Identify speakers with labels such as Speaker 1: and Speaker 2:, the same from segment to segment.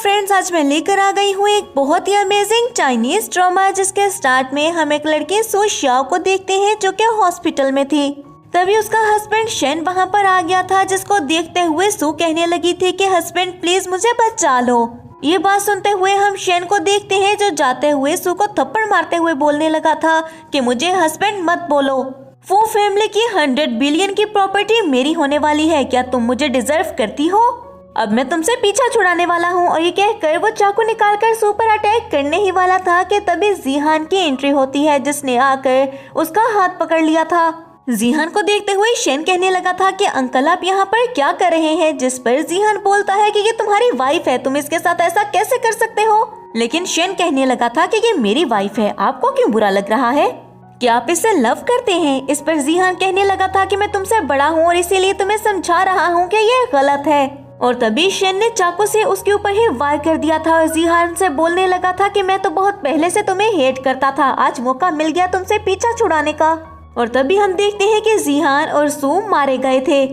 Speaker 1: Friends, आज मैं लेकर आ गई हूँ एक बहुत ही अमेजिंग चाइनीज ड्रामा, जिसके स्टार्ट में हम एक लड़की सू शाओ को देखते हैं जो कि हॉस्पिटल में थी। तभी उसका हस्बैंड शेन वहाँ पर आ गया था, जिसको देखते हुए सू कहने लगी थी कि हस्बैंड प्लीज मुझे बचा लो। ये बात सुनते हुए हम शेन को देखते हैं जो जाते हुए सू को थप्पड़ मारते हुए बोलने लगा था कि मुझे हस्बैंड मत बोलो। वो फैमिली की 100 बिलियन की प्रॉपर्टी मेरी होने वाली है, क्या तुम मुझे डिजर्व करती हो? अब मैं तुमसे पीछा छुड़ाने वाला हूँ। और ये कहकर वो चाकू निकालकर सू पर अटैक करने ही वाला था कि तभी जीहान की एंट्री होती है, जिसने आकर उसका हाथ पकड़ लिया था। जीहान को देखते हुए शेन कहने लगा था कि अंकल आप यहाँ पर क्या कर रहे हैं, जिस पर जीहान बोलता है कि ये तुम्हारी वाइफ है, तुम इसके साथ ऐसा कैसे कर सकते हो। लेकिन शेन कहने लगा था कि ये मेरी वाइफ है, आपको क्यों बुरा लग रहा है, क्या आप इससे लव करते हैं? इस पर जीहान कहने लगा था कि मैं तुमसे बड़ा हूँ और इसीलिए तुम्हें समझा रहा हूँ कि ये गलत है। और तभी शेन ने चाकू से उसके ऊपर ही वार कर दिया था और जीहान से बोलने लगा था कि मैं तो बहुत पहले से तुम्हें हेट करता था, आज मौका मिल गया तुमसे पीछा छुड़ाने का। और तभी हम देखते हैं कि जीहान और सू मारे गए थे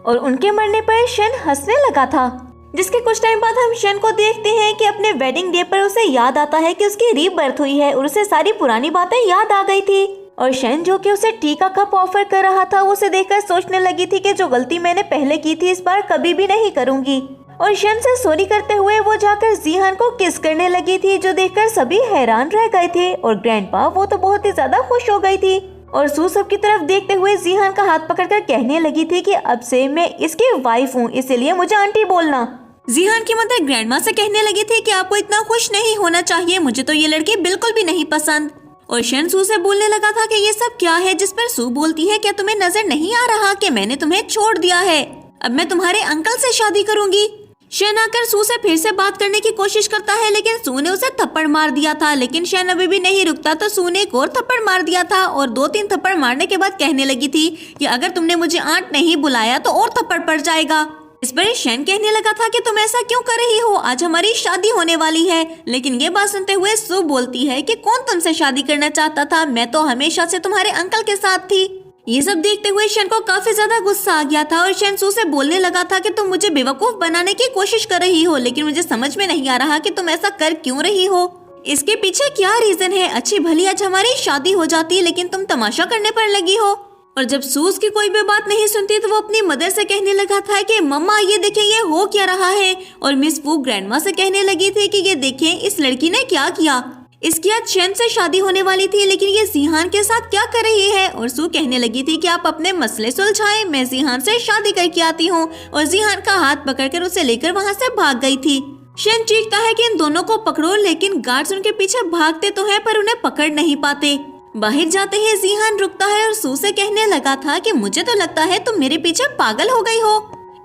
Speaker 1: और उनके मरने पर शेन हंसने लगा था। जिसके कुछ टाइम बाद हम शेन को देखते हैं कि अपने वेडिंग डे पर उसे याद आता है कि उसकी रीबर्थ हुई है और उसे सारी पुरानी बातें याद आ गई थी। और शेन जो कि उसे टी का कप ऑफर कर रहा था, उसे देखकर सोचने लगी थी कि जो गलती मैंने पहले की थी इस बार कभी भी नहीं करूंगी। और शेन से सॉरी करते हुए वो जाकर जीहान को किस करने लगी थी, जो देखकर सभी हैरान रह गए थे। और ग्रैंडपा वो तो बहुत ही ज्यादा खुश हो गई थी। और सू सब की तरफ देखते हुए जीहान का हाथ पकड़कर कहने लगी थी कि अब से मैं इसकी वाइफ हूँ, इसीलिए मुझे आंटी बोलना। जीहान की मदर ग्रैंडमा से कहने लगी थी कि आपको इतना खुश नहीं होना चाहिए, मुझे तो ये लड़की बिल्कुल भी नहीं पसंद। और शेन सू से बोलने लगा था कि ये सब क्या है, जिस पर सू बोलती है क्या तुम्हें नजर नहीं आ रहा कि मैंने तुम्हें छोड़ दिया है, अब मैं तुम्हारे अंकल से शादी करूंगी। शेन आकर सू से फिर से बात करने की कोशिश करता है, लेकिन सू ने उसे थप्पड़ मार दिया था। लेकिन शेन अभी भी नहीं रुकता तो सू ने एक और थप्पड़ मार दिया था और 2-3 थप्पड़ मारने के बाद कहने लगी थी कि अगर तुमने मुझे आंट नहीं बुलाया तो और थप्पड़ पड़ जाएगा। इस पर शेन कहने लगा था कि तुम ऐसा क्यों कर रही हो, आज हमारी शादी होने वाली है। लेकिन ये बात सुनते हुए सू बोलती है कि कौन तुमसे शादी करना चाहता था, मैं तो हमेशा से तुम्हारे अंकल के साथ थी। ये सब देखते हुए शेन को काफी ज्यादा गुस्सा आ गया था और शेन सू से बोलने लगा था कि तुम मुझे बेवकूफ बनाने की कोशिश कर रही हो, लेकिन मुझे समझ में नहीं आ रहा कि तुम ऐसा कर क्यों रही हो, इसके पीछे क्या रीजन है। अच्छी भली आज हमारी शादी हो जाती, लेकिन तुम तमाशा करने पर लगी हो। और जब सू उसकी कोई भी बात नहीं सुनती तो वो अपनी मदर से कहने लगा था कि मम्मा ये देखें ये हो क्या रहा है। और मिस वू ग्रैंडमा से कहने लगी थी कि ये देखें इस लड़की ने क्या किया, इसकी आज शेन से शादी होने वाली थी लेकिन ये जीहान के साथ क्या कर रही है। और सू कहने लगी थी कि आप अपने मसले सुलझाएं, मैं जीहान से शादी करके आती हूँ। और जीहान का हाथ पकड़कर उसे लेकर वहाँ से भाग गई थी। शेन चीखता है कि इन दोनों को पकड़ो, लेकिन गार्ड्स उनके पीछे भागते तो हैं पर उन्हें पकड़ नहीं पाते। बाहर जाते ही जीहान रुकता है और सू से कहने लगा था कि मुझे तो लगता है तुम मेरे पीछे पागल हो गई हो।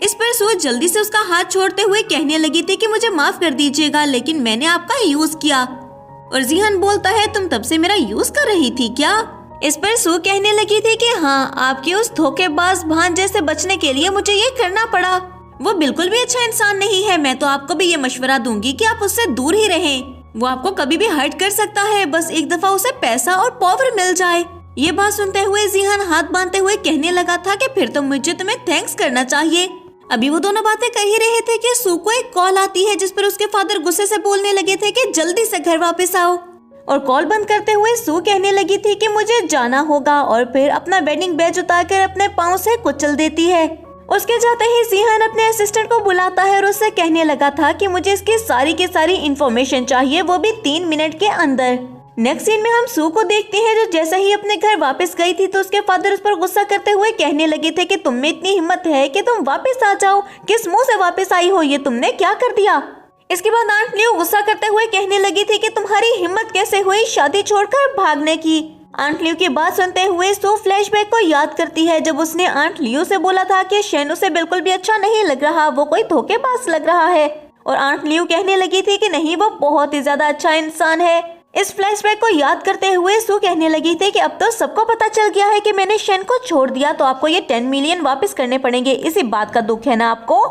Speaker 1: इस पर सू जल्दी से उसका हाथ छोड़ते हुए कहने लगी थी कि मुझे माफ कर दीजिएगा, लेकिन मैंने आपका यूज किया। और जीहान बोलता है तुम तब से मेरा यूज कर रही थी क्या? इस पर सू कहने लगी थी कि हाँ, आपके उस धोखेबाज भांजे से बचने के लिए मुझे ये करना पड़ा। वो बिल्कुल भी अच्छा इंसान नहीं है, मैं तो आपको भी ये मशवरा दूंगी कि आप उससे दूर ही रहें, वो आपको कभी भी हर्ट कर सकता है, बस एक दफा उसे पैसा और पावर मिल जाए। ये बात सुनते हुए जीहान हाथ बांधते हुए कहने लगा था कि फिर तो मुझे तुम्हें थैंक्स करना चाहिए। अभी वो दोनों बातें कह ही रहे थे कि सू को एक कॉल आती है, जिस पर उसके फादर गुस्से से बोलने लगे थे कि जल्दी से घर वापस आओ। और कॉल बंद करते हुए सू कहने लगी थी कि मुझे जाना होगा और फिर अपना वेडिंग बैज उतारकर अपने पाँव से कुचल देती है। उसके जाते ही जीहान अपने असिस्टेंट को बुलाता है और उससे कहने लगा था कि मुझे इसकी सारी की सारी इंफॉर्मेशन चाहिए, वो भी 3 मिनट के अंदर। नेक्स्ट सीन में हम सू को देखते हैं जो जैसे ही अपने घर वापस गई थी तो उसके फादर उस पर गुस्सा करते हुए कहने लगे थे कि तुम में इतनी हिम्मत है कि तुम वापस आ जाओ, किस मुंह से वापस आई हो, ये तुमने क्या कर दिया। इसके बाद आंट लियो गुस्सा करते हुए कहने लगी थी कि तुम्हारी हिम्मत कैसे हुई शादी छोड़कर भागने की। आंट लियो की बात सुनते हुए सू फ्लैशबैक को याद करती है जब उसने आंट लियो से बोला था कि शेन उसे बिल्कुल भी अच्छा नहीं लग रहा, वो कोई धोखेबाज लग रहा है। और आंट लियो कहने लगी थी कि नहीं, वो बहुत ही ज्यादा अच्छा इंसान है। इस फ्लैशबैक को याद करते हुए सू कहने लगी थी कि अब तो सबको पता चल गया है कि मैंने शेन को छोड़ दिया, तो आपको ये 10 मिलियन वापस करने पड़ेंगे, इसी बात का दुख है ना आपको।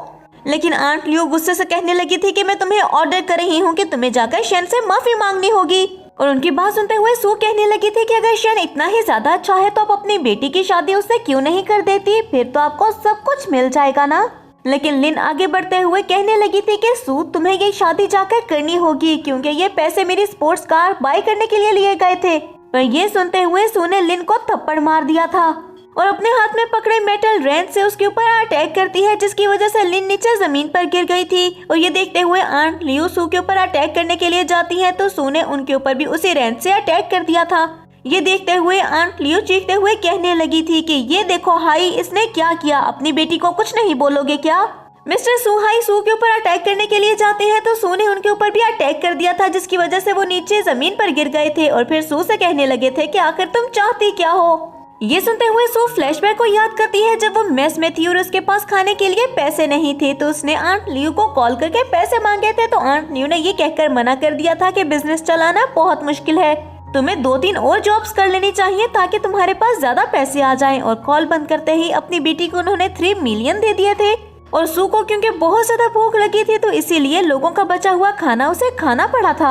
Speaker 1: लेकिन आंट लियो गुस्से से कहने लगी थी कि मैं तुम्हें ऑर्डर कर रही हूँ कि तुम्हें जाकर शेन से माफी मांगनी होगी। और उनकी बात सुनते हुए सू कहने लगी थी कि अगर शेन इतना ही ज्यादा अच्छा है तो आप अपनी बेटी की शादी उससे क्यों नहीं कर देती, फिर तो आपको सब कुछ मिल जाएगा ना। लेकिन लिन आगे बढ़ते हुए कहने लगी थी कि सू तुम्हें ये शादी जाकर करनी होगी क्योंकि ये पैसे मेरी स्पोर्ट्स कार बाय करने के लिए लिए गए थे। पर ये सुनते हुए सू ने लिन को थप्पड़ मार दिया था और अपने हाथ में पकड़े मेटल रेंच से उसके ऊपर अटैक करती है, जिसकी वजह से लिन नीचे जमीन पर गिर गई थी। और ये देखते हुए आंट लियो सू के ऊपर अटैक करने के लिए जाती है तो सू ने उनके ऊपर भी उसी रेंच से अटैक कर दिया था। ये देखते हुए आंट लियो चीखते हुए कहने लगी थी कि ये देखो हाई, इसने क्या किया, अपनी बेटी को कुछ नहीं बोलोगे क्या। मिस्टर सू हाई सू के ऊपर अटैक करने के लिए जाते हैं तो सू ने उनके ऊपर भी अटैक कर दिया था, जिसकी वजह से वो नीचे जमीन पर गिर गए थे और फिर सू से कहने लगे थे कि आखिर तुम चाहती क्या हो। ये सुनते हुए सू फ्लैशबैक को याद करती है जब वो मेस में थी और उसके पास खाने के लिए पैसे नहीं थे तो उसने आंट लियो को कॉल करके पैसे मांगे थे। तो आंट लियो ने ये कहकर मना कर दिया था कि बिजनेस चलाना बहुत मुश्किल है, तुम्हें 2-3 और जॉब्स कर लेनी चाहिए ताकि तुम्हारे पास ज्यादा पैसे आ जाएं। और कॉल बंद करते ही अपनी बेटी को उन्होंने 3 मिलियन दे दिए थे। और सू को क्योंकि बहुत ज्यादा भूख लगी थी तो इसीलिए लोगों का बचा हुआ खाना उसे खाना पड़ा था।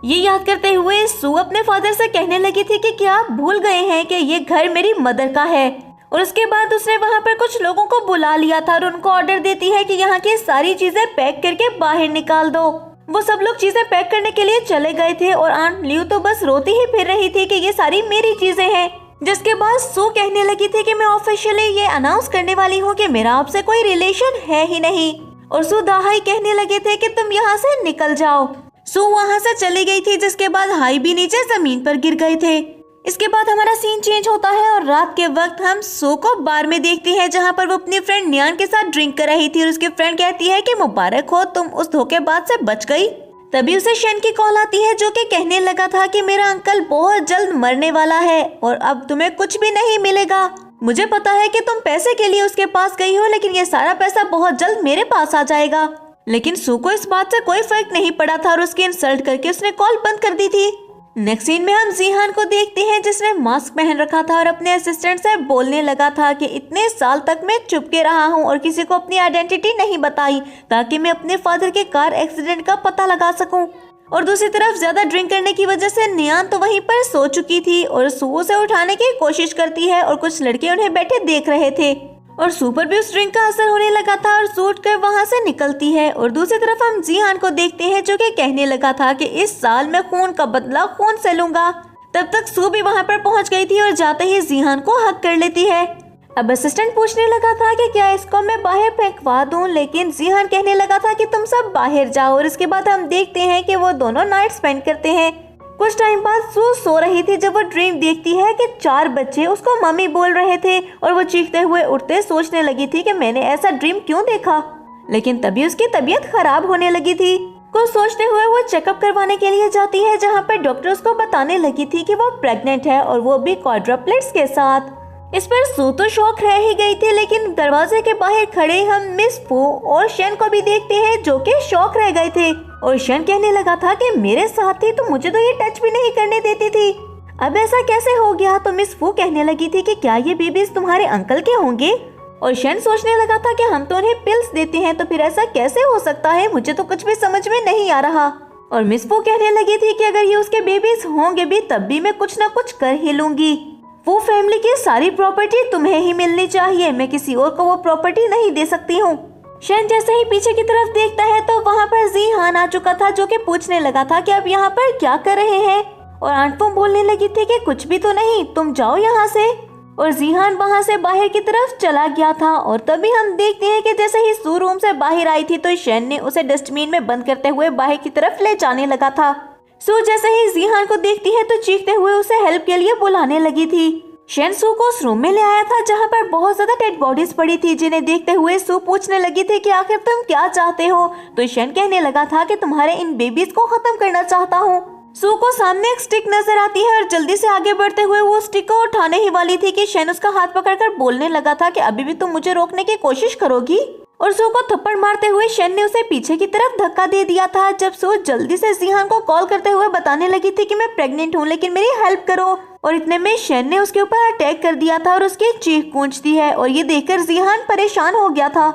Speaker 1: ये याद करते हुए सू अपने फादर से कहने लगी थी कि क्या आप भूल गए हैं कि ये घर मेरी मदर का है। और उसके बाद उसने वहाँ पर कुछ लोगों को बुला लिया था और उनको ऑर्डर देती है कि यहाँ की सारी चीजें पैक करके बाहर निकाल दो। वो सब लोग चीजें पैक करने के लिए चले गए थे और आंट लियो तो बस रोती ही फिर रही थी कि ये सारी मेरी चीजें हैं। जिसके बाद सू कहने लगी थी कि मैं ऑफिशियली ये अनाउंस करने वाली हूँ कि मेरा आपसे कोई रिलेशन है ही नहीं। और सू दाहाई कहने लगे थे कि तुम यहाँ से निकल जाओ। सू वहाँ से चली गई थी, जिसके बाद हाई भी नीचे जमीन पर गिर गए थे। इसके बाद हमारा सीन चेंज होता है और रात के वक्त हम सू को बार में देखते हैं जहाँ पर वो अपनी फ्रेंड नियान के साथ ड्रिंक कर रही थी और उसकी फ्रेंड कहती है कि मुबारक हो, तुम उस धोखेबाज से बच गई। तभी उसे शन की कॉल आती है जो कि कहने लगा था कि मेरा अंकल बहुत जल्द मरने वाला है और अब तुम्हें कुछ भी नहीं मिलेगा। मुझे पता है कि तुम पैसे के लिए उसके पास गई हो, लेकिन ये सारा पैसा बहुत जल्द मेरे पास आ जाएगा। लेकिन सू को इस बात से कोई फर्क नहीं पड़ा था और उसकी इंसल्ट करके उसने कॉल बंद कर दी थी। नेक्स्ट सीन में हम जीहान को देखते हैं जिसने मास्क पहन रखा था और अपने असिस्टेंट से बोलने लगा था कि इतने साल तक मैं चुपके रहा हूं और किसी को अपनी आइडेंटिटी नहीं बताई ताकि मैं अपने फादर के कार एक्सीडेंट का पता लगा सकूं। और दूसरी तरफ ज्यादा ड्रिंक करने की वजह से नियान तो वहीं पर सो चुकी थी और सू उसे उठाने की कोशिश करती है और कुछ लड़के उन्हें बैठे देख रहे थे और सू पर भी उस ड्रिंक का असर होने लगा था और सू उठकर वहाँ से निकलती है। और दूसरी तरफ हम जीहान को देखते हैं जो कि कहने लगा था कि इस साल मैं खून का बदला खून से लूंगा। तब तक सू भी वहाँ पर पहुँच गई थी और जाते ही जीहान को हक कर लेती है। अब असिस्टेंट पूछने लगा था कि क्या इसको मैं बाहर फेंकवा दूं, लेकिन जीहान कहने लगा था कि तुम सब बाहर जाओ। और इसके बाद हम देखते हैं कि वो दोनों नाइट स्पेंड करते हैं। कुछ टाइम बाद सू सो रही थी जब वो ड्रीम देखती है कि 4 बच्चे उसको मम्मी बोल रहे थे और वो चीखते हुए उठते सोचने लगी थी कि मैंने ऐसा ड्रीम क्यों देखा। लेकिन तभी उसकी तबीयत खराब होने लगी थी। कुछ सोचते हुए वो चेकअप करवाने के लिए जाती है जहाँ पर डॉक्टर उसको बताने लगी थी कि वो प्रेग्नेंट है और वो भी क्वाड्रप्लेट्स के साथ। इस पर सू तो शौक रह ही गई थी, लेकिन दरवाजे के बाहर खड़े हम मिस फू और शन को भी देखते हैं जो कि शौक रह गए थे। और शन कहने लगा था कि मेरे साथ थी तो मुझे तो ये टच भी नहीं करने देती थी, अब ऐसा कैसे हो गया। तो मिस फू कहने लगी थी कि क्या ये बेबीज तुम्हारे अंकल के होंगे। और शन सोचने लगा था कि हम तो उन्हें पिल्स देते हैं तो फिर ऐसा कैसे हो सकता है, मुझे तो कुछ भी समझ में नहीं आ रहा। और मिस फू कहने लगी थी कि अगर ये उसके बेबीज होंगे भी तब भी मैं कुछ न कुछ कर ही लूंगी। वो फैमिली की सारी प्रॉपर्टी तुम्हें ही मिलनी चाहिए, मैं किसी और को वो प्रॉपर्टी नहीं दे सकती हूँ। शन जैसे ही पीछे की तरफ देखता है तो वहाँ पर जीहान आ चुका था जो कि पूछने लगा था कि आप यहाँ पर क्या कर रहे हैं। और आंटू बोलने लगी थी कि कुछ भी तो नहीं, तुम जाओ यहाँ से। और जीहान वहाँ से बाहर की तरफ चला गया था। और तभी हम देखते हैं कि जैसे ही सू रूम से बाहर आई थी तो शन ने उसे डस्टबिन में बंद करते हुए बाहर की तरफ ले जाने लगा था। सू जैसे ही जीहान को देखती है तो चीखते हुए उसे हेल्प के लिए बुलाने लगी थी। शन सू को उस रूम में ले आया था जहाँ पर बहुत ज्यादा डेड बॉडीज पड़ी थी, जिन्हें देखते हुए सू पूछने लगी थी कि आखिर तुम क्या चाहते हो। तो शन कहने लगा था कि तुम्हारे इन बेबीज को खत्म करना चाहता हूँ। सू को सामने एक स्टिक नजर आती है और जल्दी से आगे बढ़ते हुए वो स्टिक को उठाने ही वाली थी कि शन उसका हाथ पकड़कर बोलने लगा था कि अभी भी तुम मुझे रोकने की कोशिश करोगी। और सू को थप्पड़ मारते हुए शन ने उसे पीछे की तरफ धक्का दे दिया था। जब सू जल्दी से जीहान को कॉल करते हुए बताने लगी थी कि मैं प्रेग्नेंट हूँ लेकिन मेरी हेल्प करो। और इतने में शन ने उसके ऊपर अटैक कर दिया था और उसकी चीख गूंजती है। और ये देखकर जीहान परेशान हो गया था।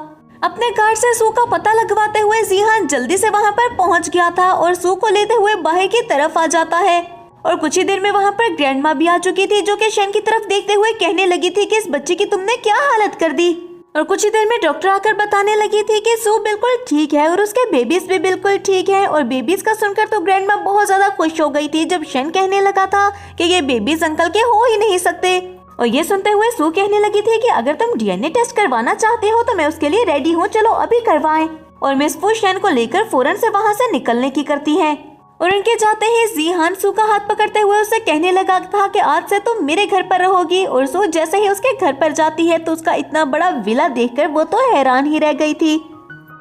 Speaker 1: अपने कार्ड से सू का पता लगवाते हुए जीहान जल्दी से वहाँ पर पहुँच गया था और सू को लेते हुए बाहर की तरफ आ जाता है। और कुछ ही देर में वहाँ पर ग्रैंडमा भी आ चुकी थी जो कि शन की तरफ देखते हुए कहने लगी थी कि इस बच्चे की तुमने क्या हालत कर दी। और कुछ ही देर में डॉक्टर आकर बताने लगी थी कि सू बिल्कुल ठीक है और उसके बेबीज भी बिल्कुल ठीक है। और बेबीज का सुनकर तो ग्रैंडमा बहुत ज्यादा खुश हो गई थी जब शन कहने लगा था कि ये बेबीज अंकल के हो ही नहीं सकते। और ये सुनते हुए सू कहने लगी थी कि अगर तुम डीएनए टेस्ट करवाना चाहते हो तो मैं उसके लिए रेडी हूँ, चलो अभी करवाएं। और मिस फू शन को लेकर फौरन से वहाँ से निकलने की करती है। और उनके जाते ही जीहान सू का हाथ पकड़ते हुए उसे कहने लगा था कि आज से तुम मेरे घर पर रहोगी। और सू जैसे ही उसके घर पर जाती है तो उसका इतना बड़ा विला देखकर वो तो हैरान ही रह गई थी।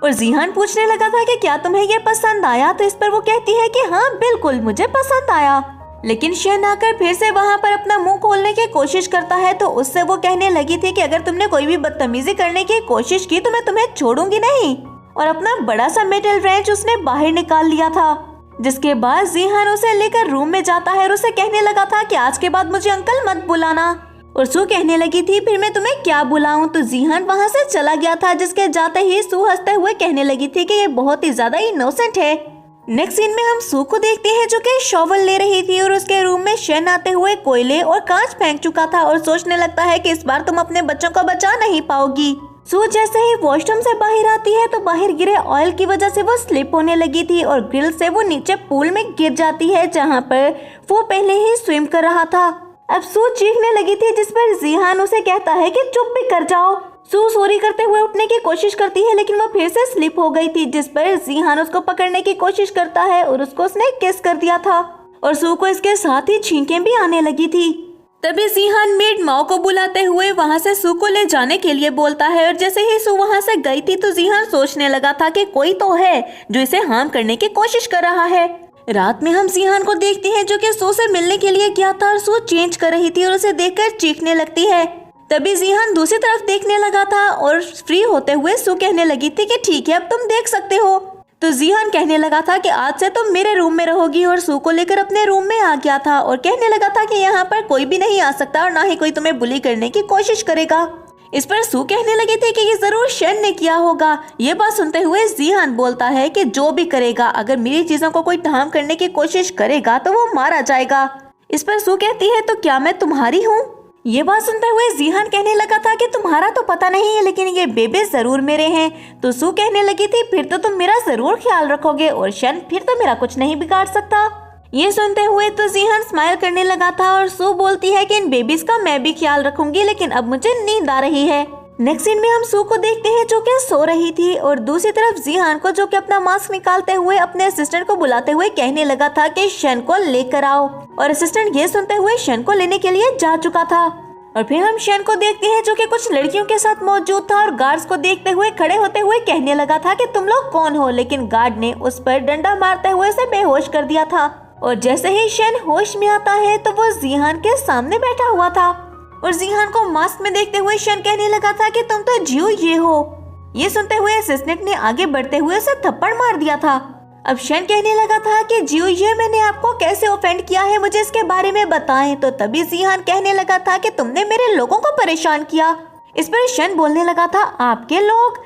Speaker 1: और जीहान पूछने लगा था कि क्या तुम्हें ये पसंद आया, तो इस पर वो कहती है कि हाँ बिल्कुल मुझे पसंद आया। लेकिन शन आकर फिर से वहाँ पर अपना मुंह खोलने की कोशिश करता है तो उससे वो कहने लगी थी कि अगर तुमने कोई भी बदतमीजी करने की कोशिश की तो मैं तुम्हें छोड़ूंगी नहीं। और अपना बड़ा सा मेटल रेंच उसने बाहर निकाल लिया था। जिसके बाद जीहान उसे लेकर रूम में जाता है और उसे कहने लगा था कि आज के बाद मुझे अंकल मत बुलाना। और सू कहने लगी थी फिर मैं तुम्हें क्या बुलाऊं, तो जीहान वहाँ से चला गया था। जिसके जाते ही सू हंसते हुए कहने लगी थी कि ये बहुत ही ज्यादा इनोसेंट है। नेक्स्ट सीन में हम सू को देखते हैं जो कि शॉवल ले रही थी और उसके रूम में शन आते हुए कोयले और कांच फेंक चुका था और सोचने लगता है कि इस बार तुम अपने बच्चों को बचा नहीं पाओगी। सू जैसे ही वॉशरूम से बाहर आती है तो बाहर गिरे ऑयल की वजह से वो स्लिप होने लगी थी और ग्रिल से वो नीचे पूल में गिर जाती है जहाँ पर वो पहले ही स्विम कर रहा था। अब सू चीखने लगी थी जिस पर जीहान उसे कहता है कि चुप भी कर जाओ। सू सॉरी करते हुए उठने की कोशिश करती है लेकिन वो फिर से स्लिप हो गई थी जिस पर जीहान उसको पकड़ने की कोशिश करता है और उसको उसने किस कर दिया था और सू को इसके साथ ही छींकें भी आने लगी थी। तभी जीहान मेड माओ को बुलाते हुए वहाँ से सू को ले जाने के लिए बोलता है और जैसे ही सू वहाँ से गई थी तो जीहान सोचने लगा था कि कोई तो है जो इसे हार्म करने की कोशिश कर रहा है। रात में हम जीहान को देखते हैं जो कि सू से मिलने के लिए गया था और सू चेंज कर रही थी और उसे देखकर चीखने लगती है। तभी जीहान दूसरी तरफ देखने लगा था और फ्री होते हुए सू कहने लगी थी कि ठीक है अब तुम देख सकते हो। तो जीहान कहने लगा था कि आज से तुम मेरे रूम में रहोगी और सू को लेकर अपने रूम में आ गया था और कहने लगा था कि यहाँ पर कोई भी नहीं आ सकता और ना ही कोई तुम्हें बुली करने की कोशिश करेगा। इस पर सू कहने लगी थी कि ये जरूर शन ने किया होगा। ये बात सुनते हुए जीहान बोलता है कि जो भी करेगा अगर मेरी चीजों को कोई हार्म करने की कोशिश करेगा तो वो मारा जाएगा। इस पर सू कहती है तो क्या मैं तुम्हारी हूँ। ये बात सुनते हुए जीहान कहने लगा था कि तुम्हारा तो पता नहीं है लेकिन ये बेबे जरूर मेरे हैं। तो सू कहने लगी थी फिर तो तुम मेरा जरूर ख्याल रखोगे और शन फिर तो मेरा कुछ नहीं बिगाड़ सकता। ये सुनते हुए तो जीहान स्माइल करने लगा था और सू बोलती है कि इन बेबीज का मैं भी ख्याल रखूंगी लेकिन अब मुझे नींद आ रही है। नेक्स्ट सीन में हम सू को देखते हैं जो कि सो रही थी और दूसरी तरफ जीहान को जो कि अपना मास्क निकालते हुए अपने असिस्टेंट को बुलाते हुए कहने लगा था कि शन को लेकर आओ। और असिस्टेंट ये सुनते हुए शन को लेने के लिए जा चुका था। और फिर हम शन को देखते हैं जो कि कुछ लड़कियों के साथ मौजूद था और गार्ड्स को देखते हुए खड़े होते हुए कहने लगा था कि तुम लोग कौन हो, लेकिन गार्ड ने उस पर डंडा मारते हुए उसे बेहोश कर दिया था। और जैसे ही शन होश में आता है तो वो जीहान के सामने बैठा हुआ था और जीहान को मास्क में देखते हुए शन कहने लगा था कि तुम तो जियो ये हो। ये सुनते हुए असिस्टेंट ने आगे बढ़ते हुए उसे थप्पड़ मार दिया था। अब शन कहने लगा था कि जियो ये मैंने आपको कैसे ऑफेंड किया है, मुझे इसके बारे में बताएं। तो तभी जीहान कहने लगा था कि तुमने मेरे लोगों को परेशान किया। इस पर शन बोलने लगा था आपके लोग,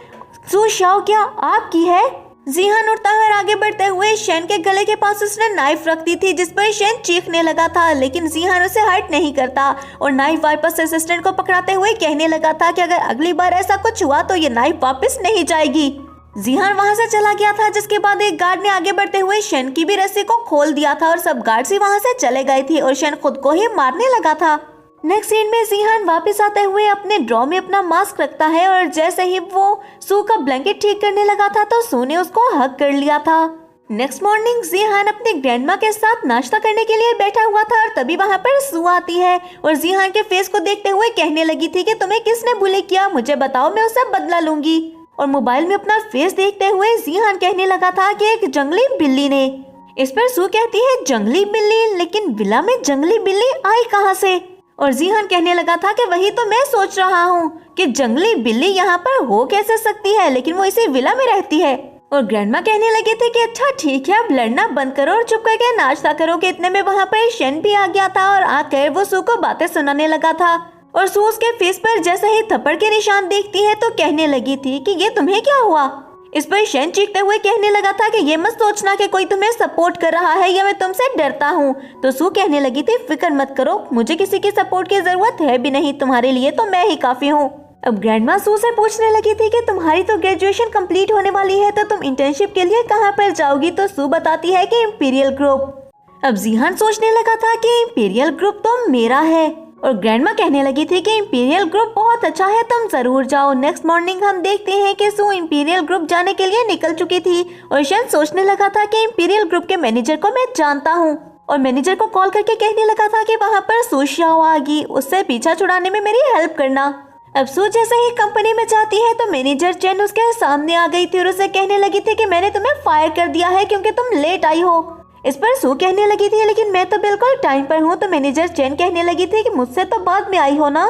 Speaker 1: सू शाओ क्या आपकी है। जीहान उठता हुआ आगे बढ़ते हुए शन के गले के पास उसने नाइफ रख दी थी जिस पर शन चीखने लगा था लेकिन जीहान उसे हर्ट नहीं करता और नाइफ वापस असिस्टेंट को पकड़ाते हुए कहने लगा था कि अगर अगली बार ऐसा कुछ हुआ तो ये नाइफ वापस नहीं जाएगी। जीहान वहां से चला गया था जिसके बाद एक गार्ड ने आगे बढ़ते हुए शन की भी रस्सी को खोल दिया था और सब गार्ड्स ही वहां से चले गए थे और शन खुद को ही मारने लगा था। नेक्स्ट सीन में जीहान वापस आते हुए अपने ड्रॉ में अपना मास्क रखता है और जैसे ही वो सू का ब्लैंकेट ठीक करने लगा था तो सू ने उसको हग कर लिया था। नेक्स्ट मॉर्निंग जीहान अपने ग्रैंडमा के साथ नाश्ता करने के लिए बैठा हुआ था और तभी वहाँ पर सू आती है और जीहान के फेस को देखते हुए कहने लगी थी कि तुम्हें किसने बुली किया, मुझे बताओ, मैं उससे बदला लूंगी। और मोबाइल में अपना फेस देखते हुए जीहान कहने लगा था कि एक जंगली बिल्ली ने। इस पर सू कहती है जंगली बिल्ली, लेकिन विला में जंगली बिल्ली आई कहाँ से। और जीहान कहने लगा था कि वही तो मैं सोच रहा हूँ कि जंगली बिल्ली यहाँ पर हो कैसे सकती है, लेकिन वो इसी विला में रहती है। और ग्रैंडमा कहने लगे थे कि अच्छा ठीक है अब लड़ना बंद करो और चुप करके नाश्ता करो। कि इतने में वहाँ पर शन भी आ गया था और आकर वो सू को बातें सुनाने लगा था और सू उसके फेस पर जैसे ही थप्पड़ के निशान देखती है तो कहने लगी थी कि ये तुम्हें क्या हुआ। इस पर शन चीखते हुए कहने लगा था कि ये मत सोचना कि कोई तुम्हें सपोर्ट कर रहा है या मैं तुमसे डरता हूँ। तो सू कहने लगी थी फिक्र मत करो, मुझे किसी की सपोर्ट की जरूरत है भी नहीं, तुम्हारे लिए तो मैं ही काफी हूँ। अब ग्रैंडमा सू से पूछने लगी थी कि तुम्हारी तो ग्रेजुएशन कंप्लीट होने वाली है, तो तुम इंटर्नशिप के लिए कहाँ पर जाओगी? तो सू बताती है कि इंपीरियल ग्रुप। अब जीहान सोचने लगा था कि इंपीरियल ग्रुप तो मेरा है, और ग्रैंडमा कहने लगी थी कि इंपीरियल ग्रुप बहुत अच्छा है, तुम जरूर जाओ। नेक्स्ट मॉर्निंग हम देखते हैं कि सू इंपीरियल ग्रुप जाने के लिए निकल चुकी थी, और शन सोचने लगा था कि इंपीरियल ग्रुप के मैनेजर को मैं जानता हूँ, और मैनेजर को कॉल करके कहने लगा था कि वहाँ पर सू शाओ आ गई, उससे पीछा छुड़ाने में मेरी हेल्प करना। अब सू जैसे ही कंपनी में जाती है तो मैनेजर चेन उसके सामने आ गई थी और उसे कहने लगी थी कि मैंने तुम्हें फायर कर दिया है क्योंकि तुम लेट आई हो। इस पर सू कहने लगी थी लेकिन मैं तो बिल्कुल टाइम पर हूँ। तो मैनेजर चेन कहने लगी थी कि मुझसे तो बाद में आई हो ना।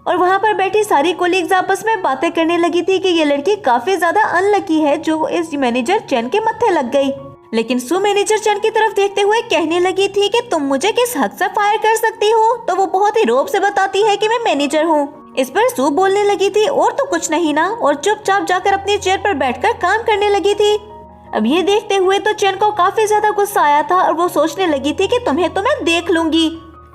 Speaker 1: और वहाँ पर बैठी सारी कोलीग्स आपस में बातें करने लगी थी कि ये लड़की काफी ज्यादा अनलकी है जो इस मैनेजर चेन के मत्थे लग गई। लेकिन सू मैनेजर चेन की तरफ देखते हुए कहने लगी थी कि तुम मुझे किस हक से फायर कर सकती हो? तो वो बहुत ही रौब से बताती है कि मैं मैनेजर हूँ। इस पर सू बोलने लगी थी और तो कुछ नहीं ना, और चुपचाप जाकर अपनी चेयर पर बैठकर काम करने लगी थी। अब ये देखते हुए तो चेन को काफी ज्यादा गुस्सा आया था और वो सोचने लगी थी कि तुम्हें तो मैं देख लूंगी।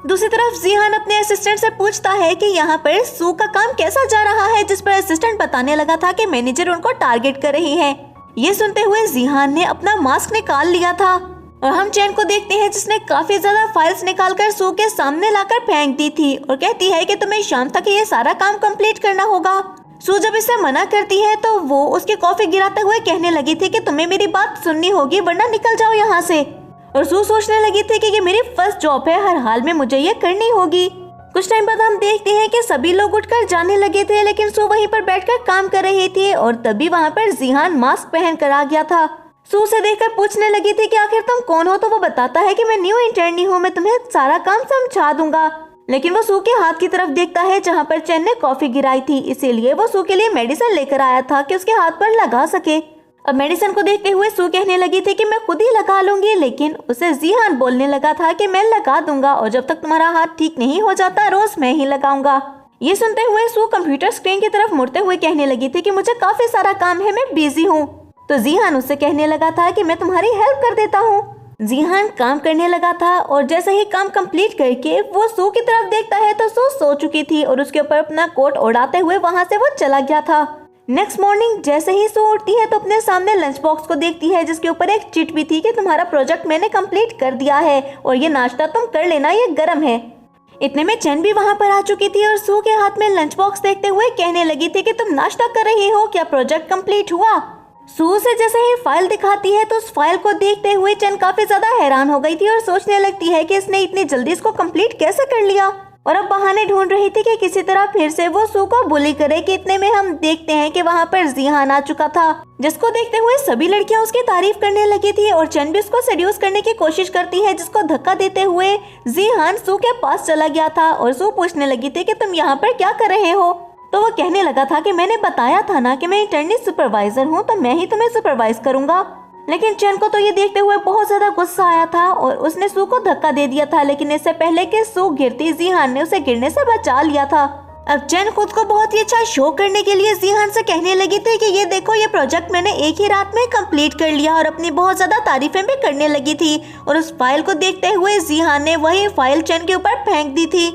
Speaker 1: दूसरी तरफ जीहान अपने असिस्टेंट से पूछता है कि यहाँ पर सू का काम कैसा जा रहा है, जिस पर असिस्टेंट बताने लगा था कि मैनेजर उनको टारगेट कर रही है। ये सुनते हुए जीहान ने अपना मास्क निकाल लिया था, और हम चेन को देखते हैं जिसने काफी ज्यादा फाइल्स निकालकर सू के सामने लाकर फेंक दी थी और कहती है कि तुम्हें शाम तक ये सारा काम कंप्लीट करना होगा। सू जब इसे मना करती है तो वो उसकी कॉफी गिराते हुए कहने लगी थी कि तुम्हें मेरी बात सुननी होगी वरना निकल जाओ यहाँ से। और सू सोचने लगी थी कि ये मेरी फर्स्ट जॉब है, हर हाल में मुझे ये करनी होगी। कुछ टाइम बाद हम देखते हैं कि सभी लोग उठकर जाने लगे थे, लेकिन सू वहीं पर बैठकर काम कर रही थी, और तभी वहाँ पर जीहान मास्क पहन कर आ गया था। सू से देखकर पूछने लगी थी कि आखिर तुम कौन हो? तो वो बताता है कि मैं न्यू इंटर्नी हूँ, मैं तुम्हें सारा काम समझा दूंगा। लेकिन वो सू के हाथ की तरफ देखता है जहाँ पर चेन ने कॉफी गिराई थी, इसीलिए वो सू के लिए मेडिसिन लेकर आया था कि उसके हाथ पर लगा सके। अब मेडिसिन को देखते हुए सू कहने लगी थी कि मैं खुद ही लगा लूंगी, लेकिन उसे जीहान बोलने लगा था कि मैं लगा दूंगा और जब तक तुम्हारा हाथ ठीक नहीं हो जाता रोज मैं ही लगाऊंगा। ये सुनते हुए सू कंप्यूटर स्क्रीन की तरफ मुड़ते हुए कहने लगी थी कि मुझे काफी सारा काम है, मैं बिजी हूँ। तो जीहान उससे कहने लगा था कि मैं तुम्हारी हेल्प कर देता हूँ। जीहान काम करने लगा था और जैसे ही काम कंप्लीट करके वो सू की तरफ देखता है तो सू सो चुकी थी और उसके ऊपर अपना कोट उड़ाते हुए वहाँ से वो चला गया था। नेक्स्ट मॉर्निंग जैसे ही सू उठती है तो अपने सामने लंच बॉक्स को देखती है जिसके ऊपर एक चिट भी थी कि तुम्हारा प्रोजेक्ट मैंने कंप्लीट कर दिया है और ये नाश्ता तुम कर लेना, ये गर्म है। इतने में चेन भी वहाँ पर आ चुकी थी और सू के हाथ में लंच बॉक्स देखते हुए कहने लगी थी कि तुम नाश्ता कर रही हो, क्या प्रोजेक्ट कंप्लीट हुआ? सू से जैसे ही फाइल दिखाती है तो उस फाइल को देखते हुए चेन काफी ज्यादा हैरान हो गई थी और सोचने लगती है कि इसने इतनी जल्दी इसको कंप्लीट कैसे कर लिया, और अब बहाने ढूंढ रही थी कि किसी तरह फिर से वो सू को बुली करे। कि इतने में हम देखते हैं कि वहाँ पर जीहान आ चुका था, जिसको देखते हुए सभी लड़कियां उसकी तारीफ करने लगी थी और चेन भी उसको सेड्यूस करने की कोशिश करती है, जिसको धक्का देते हुए जीहान सू के पास चला गया था। और सू पूछने लगी थी कि तुम यहाँ पर क्या कर रहे हो? तो वो कहने लगा था कि मैंने बताया था ना कि मैं इंटर्नी सुपरवाइजर हूँ, तो मैं ही तुम्हें सुपरवाइज करूंगा। लेकिन चेन को तो ये देखते हुए बहुत ज्यादा गुस्सा आया था और उसने सू को धक्का दे दिया था, लेकिन इससे पहले कि सू गिरती जीहान ने उसे गिरने से बचा लिया था। अब चेन खुद को बहुत ही अच्छा शो करने के लिए जीहान से कहने लगी थी कि ये देखो, ये प्रोजेक्ट मैंने एक ही रात में कंप्लीट कर लिया, और अपनी बहुत ज्यादा तारीफें भी करने लगी थी। और उस फाइल को देखते हुए जीहान ने वही फाइल चेन के ऊपर फेंक दी थी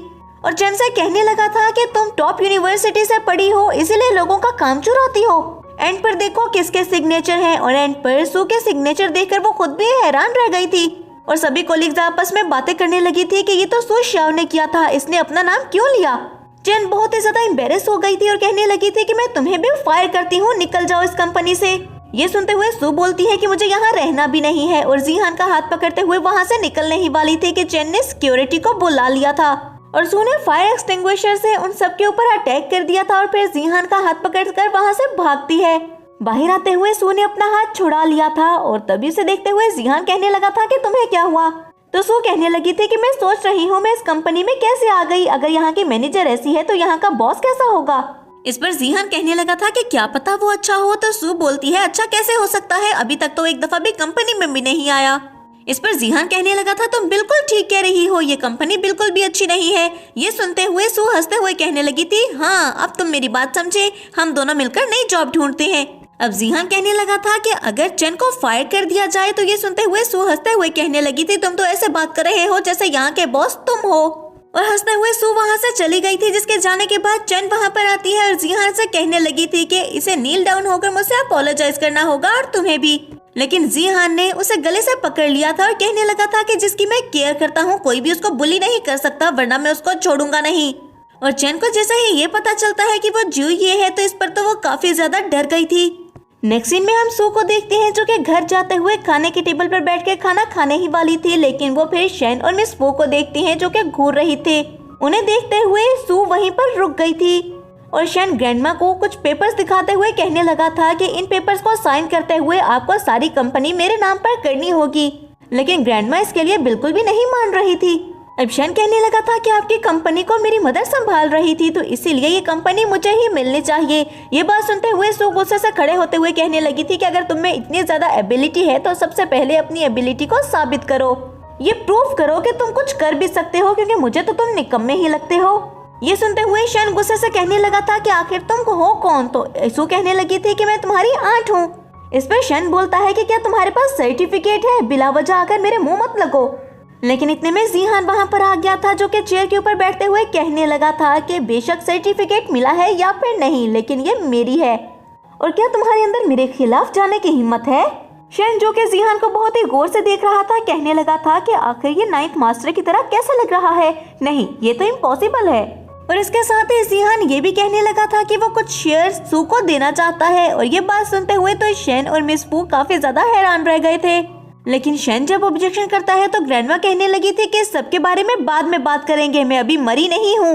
Speaker 1: और चेन से कहने लगा था कि तुम टॉप यूनिवर्सिटी से पढ़ी हो, इसीलिए लोगों का काम चुराती हो। एंड पर देखो किसके सिग्नेचर हैं, और एंड पर सू के सिग्नेचर देखकर वो खुद भी हैरान रह गई थी। और सभी कोलिग्स आपस में बातें करने लगी थी कि ये तो सू शाओ ने किया था, इसने अपना नाम क्यों लिया। चेन बहुत ही ज्यादा एम्बेरस हो गई थी और कहने लगी थी कि मैं तुम्हें भी फायर करती हूँ, निकल जाओ इस कंपनी से। ये सुनते हुए सू बोलती है कि मुझे यहाँ रहना भी नहीं है, और जीहान का हाथ पकड़ते हुए वहाँ से निकलने ही वाली थी कि चेन ने सिक्योरिटी को बुला लिया था और सू ने फायर एक्सटिंग्विशर से उन सबके ऊपर अटैक कर दिया था और फिर जीहान का हाथ पकड़कर वहाँ से भागती है। बाहर आते हुए सू ने अपना हाथ छुड़ा लिया था और तभी से देखते हुए जीहान कहने लगा था कि तुम्हें क्या हुआ। तो सू कहने लगी थी कि मैं सोच रही हूँ मैं इस कंपनी में कैसे आ गई, अगर यहाँ की मैनेजर ऐसी है तो यहाँ का बॉस कैसा होगा। इस पर जीहान कहने लगा था कि क्या पता वो अच्छा हो। तो सू बोलती है अच्छा कैसे हो सकता है, अभी तक तो एक दफा भी कंपनी में भी नहीं आया। इस पर जीहान कहने लगा था तुम बिल्कुल ठीक कह रही हो, ये कंपनी बिल्कुल भी अच्छी नहीं है। ये सुनते हुए सू हंसते हुए कहने लगी थी हाँ अब तुम मेरी बात समझे, हम दोनों मिलकर नई जॉब ढूंढते हैं। अब जीहान कहने लगा था कि अगर चेन को फायर कर दिया जाए। तो ये सुनते हुए सू हंसते हुए कहने लगी थी तुम तो ऐसे बात कर रहे हो जैसे यहाँ के बॉस तुम हो। और हंसते हुए सू वहाँ से चली गई थी, जिसके जाने के बाद चेन वहाँ पर आती है और जीहान से कहने लगी थी कि इसे नील डाउन होकर मुझसे अपोलोजाइज करना होगा और तुम्हें भी। लेकिन जीहान ने उसे गले से पकड़ लिया था और कहने लगा था कि जिसकी मैं केयर करता हूँ कोई भी उसको बुली नहीं कर सकता, वरना मैं उसको छोड़ूंगा नहीं। और चेन को जैसे ही ये पता चलता है कि वो जू ये है तो इस पर तो वो काफी ज्यादा डर गई थी। नेक्स्ट सीन में हम सू को देखते हैं जो कि घर जाते हुए खाने की टेबल पर बैठ के खाना खाने ही वाली थी, लेकिन वो फिर शेन और मिस वो को देखती हैं जो कि घूर रही थे। उन्हें देखते हुए सू वहीं पर रुक गई थी और शेन ग्रैंडमा को कुछ पेपर्स दिखाते हुए कहने लगा था कि इन पेपर्स को साइन करते हुए आपको सारी कंपनी मेरे नाम पर करनी होगी। लेकिन ग्रैंडमा इसके लिए बिल्कुल भी नहीं मान रही थी। अब शेन कहने लगा था कि आपकी कंपनी को मेरी मदर संभाल रही थी तो इसीलिए ये कंपनी मुझे ही मिलनी चाहिए। ये बात सुनते हुए सू गुस्से से खड़े होते हुए कहने लगी थी कि अगर तुम में इतनी ज्यादा एबिलिटी है तो सबसे पहले अपनी एबिलिटी को साबित करो, ये प्रूव करो कि तुम कुछ कर भी सकते हो, क्योंकि मुझे तो तुम निकम्मे ही लगते हो। ये सुनते हुए शेन गुस्से से कहने लगा था कि आखिर तुम हो कौन? तो सू कहने लगी थी कि मैं तुम्हारी आंट हूँ। इस पर शेन बोलता है कि क्या तुम्हारे पास सर्टिफिकेट है? बिला वजह आकर मेरे मुंह मत लगो। लेकिन इतने में जीहान वहाँ पर आ गया था जो कि चेयर के ऊपर बैठते हुए कहने लगा था कि बेशक सर्टिफिकेट मिला है या फिर नहीं, लेकिन ये मेरी है और क्या तुम्हारे अंदर मेरे खिलाफ जाने की हिम्मत है? शेन जो कि जीहान को बहुत ही गौर से देख रहा था कहने लगा था कि आखिर ये 9th मास्टर की तरह कैसे लग रहा है? नहीं, ये तो इम्पॉसिबल है। और इसके साथ ही जीहान ये भी कहने लगा था कि वो कुछ शेयर सू को देना चाहता है। और ये बात सुनते हुए तो शेन और मिस वू काफी ज्यादा हैरान रह गए थे। लेकिन शेन जब ऑब्जेक्शन करता है तो ग्रैंडमा कहने लगी थी कि सबके बारे में बाद में बात करेंगे, मैं अभी मरी नहीं हूँ।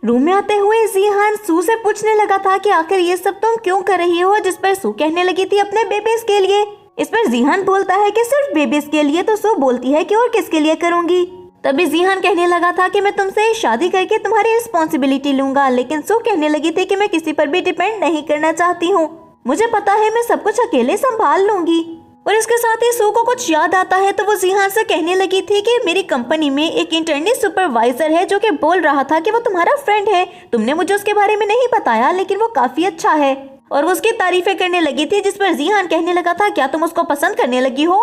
Speaker 1: रूम में आते हुए जीहान सू से पूछने लगा था कि आखिर ये सब तुम क्यों कर रही हो, जिस पर सू कहने लगी थी अपने बेबीज के लिए। इस पर जीहान बोलता है कि सिर्फ बेबीज के लिए, तो सू बोलती है कि और किसके लिए करूंगी। तभी जीहान कहने लगा था कि मैं तुमसे शादी करके तुम्हारी रिस्पॉन्सिबिलिटी लूंगा, लेकिन सू कहने लगी थी कि मैं किसी पर भी डिपेंड नहीं करना चाहती हूँ, मुझे पता है मैं सब कुछ अकेले संभाल लूंगी। और इसके साथ ही सू को कुछ याद आता है तो वो जीहान से कहने लगी थी कि मेरी कंपनी में एक इंटर्नी सुपरवाइजर है जो कि बोल रहा था कि वो तुम्हारा फ्रेंड है, तुमने मुझे उसके बारे में नहीं बताया, लेकिन वो काफी अच्छा है। और वो उसकी तारीफें करने लगी थी, जिस पर जीहान कहने लगा था क्या तुम उसको पसंद करने लगी हो?